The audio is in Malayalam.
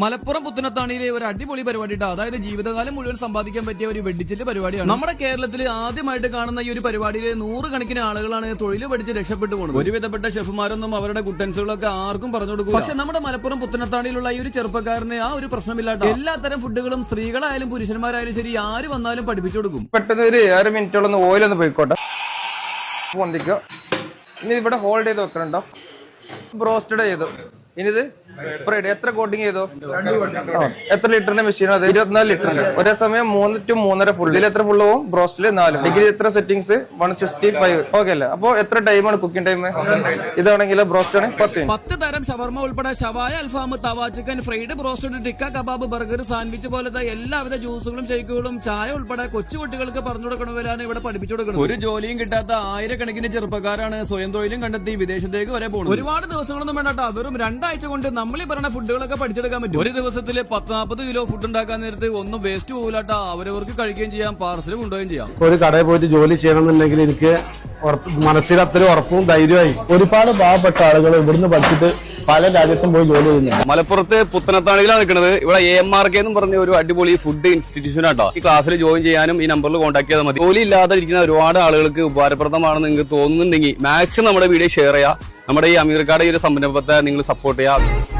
മലപ്പുറം പുത്തനത്താണിയിലെ ഒരു അടിപൊളി പരിപാടിയിട്ട് അതായത് ജീവിതകാലം മുഴുവൻ സമ്പാദിക്കാൻ പറ്റിയ ഒരു വെടിച്ചില് പരിപാടിയാണ്. നമ്മുടെ കേരളത്തിൽ ആദ്യമായിട്ട് കാണുന്ന ഈ ഒരു പരിപാടിയിൽ 100 കണക്കിന് ആളുകളാണ് തൊഴിൽ പഠിച്ച് രക്ഷപ്പെട്ടു പോകുന്നത്. ഒരുവിധപ്പെട്ട ഷെഫുമാരൊന്നും അവരുടെ കുട്ടൻസുകളൊക്കെ ആർക്കും പറഞ്ഞു കൊടുക്കും. പക്ഷെ നമ്മുടെ മലപ്പുറം പുത്തനത്താണിയിലുള്ള ഈ ഒരു ചെറുപ്പക്കാരന് ആ ഒരു പ്രശ്നമില്ലാട്ടോ എല്ലാത്തരം ഫുഡുകളും സ്ത്രീകളായാലും പുരുഷന്മാരായാലും ശരി ആര് വന്നാലും പഠിപ്പിച്ചു കൊടുക്കും. പെട്ടെന്ന് ഒരു 1 മിനിറ്റോളം ഓയിലൊന്ന് പോയിക്കോട്ടെ. പൊന്തിക്കോ. ഇനി ഇവിടെ ഹോൾഡ് ചെയ്ത് വെക്കണുണ്ടോ? ബ്രോസ്റ്റഡ് ചെയ്തു. ഇനി ഇത് ഫ്രൈഡ് എത്ര കോട്ടിങ് ചെയ്തോ? എത്ര ലിറ്ററിന്റെ മെഷീൻ? അത് 24 ലിറ്ററിന്റെ. ഒരേ സമയം 3 to 3.5 ഫുൾ. ഇതിൽ എത്ര ഫുൾ പോവും? ബ്രോസ്റ്റില് 4. ഡിഗ്രി എത്ര സെറ്റിംഗ്സ്? 165. ഓക്കെ അല്ലേ? അപ്പൊ എത്ര ടൈമാണ് കുക്കിംഗ് ടൈം? ഇതാണെങ്കിൽ ബ്രോസ്റ്റ് ആണ് 10 തരം ഷവർമ ഉൾപ്പെടെ ഷവായ, അൽഫാം, tawa chicken, fried, broasted, tikka kebab, burger, sandwich പോലത്തെ എല്ലാവിധ ജ്യൂസുകളും ഷേക്കുകളും ചായ ഉൾപ്പെടെ കൊച്ചുകുട്ടികൾക്ക് പറഞ്ഞു കൊടുക്കണവരാണ് ഇവിടെ പഠിപ്പിച്ചു കൊടുക്കുന്നത്. ഒരു ജോലിയും കിട്ടാത്ത ആയിരക്കണക്കിന് ചെറുപ്പക്കാരാണ് സ്വയം തൊഴിലും കണ്ടെത്തി വിദേശത്തേക്ക് വരെ പോകുന്നത്. ഒരുപാട് ദിവസങ്ങളൊന്നും വേണ്ടാ, വെറും 2 ആഴ്ച കൊണ്ട് നമ്മളീ പറഞ്ഞ ഫുഡുകളൊക്കെ പഠിച്ചെടുക്കാൻ പറ്റും. ഒരു ദിവസത്തിൽ 10-40 കിലോ ഫുഡ് ഉണ്ടാക്കാൻ നേരത്ത് ഒന്നും വേസ്റ്റ് പോകില്ലാട്ടാ. അവരവർക്ക് കഴിക്കുകയും ചെയ്യാം, പാർസൽ കൊണ്ടുപോവുകയും ചെയ്യാം. ഒരു കടയിൽ പോയിട്ട് ജോലി ചെയ്യണമെന്നുണ്ടെങ്കിൽ എനിക്ക് മനസ്സിൽ അത്ര ഉറപ്പും ധൈര്യമായി. ഒരുപാട് പാവപ്പെട്ട ആളുകൾ ഇവിടുന്ന് പഠിച്ചിട്ട് പല രാജ്യത്തും പോയി ജോലി ചെയ്യുന്നു. മലപ്പുറത്ത് പുത്തനത്താണിയിലാണ് നിൽക്കുന്നത്. ഇവിടെ AMRK എന്ന് പറഞ്ഞ ഒരു അടിപൊളി ഫുഡ് ഇൻസ്റ്റിറ്റ്യൂഷൻ ആട്ടോ. ഈ ക്ലാസ്സിൽ ജോയിൻ ചെയ്യാനും ഈ നമ്പറിൽ കോൺടാക്ട് ചെയ്താൽ മതി. ജോലി ഇല്ലാതെ ഇരിക്കുന്ന ഒരുപാട് ആളുകൾക്ക് ഉപകാരപ്രദമാണെന്ന് നിങ്ങൾക്ക് തോന്നുന്നുണ്ടെങ്കിൽ മാക്സിമം നമ്മുടെ വീഡിയോ ഷെയർ ചെയ്യുക. നമ്മുടെ ഈ അമീർക്കാട് ഈ ഒരു സംരംഭത്തെ നിങ്ങൾ സപ്പോർട്ട് ചെയ്യുക.